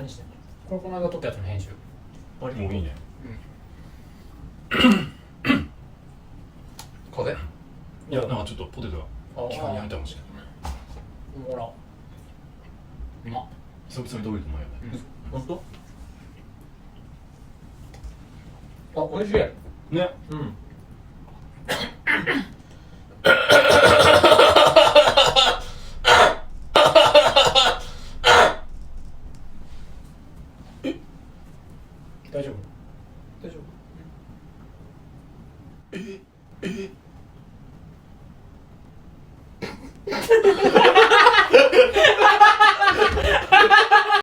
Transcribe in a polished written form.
何してんの？これこの間撮ったやつの編集。もういいね。風邪？いや、なんかちょっとポテトが気管に入ったかもしれない。ほら。うまっ。久々に食べるとうまいよね。ほんと？あ、美味しい。ね。うん。大丈夫？大丈夫？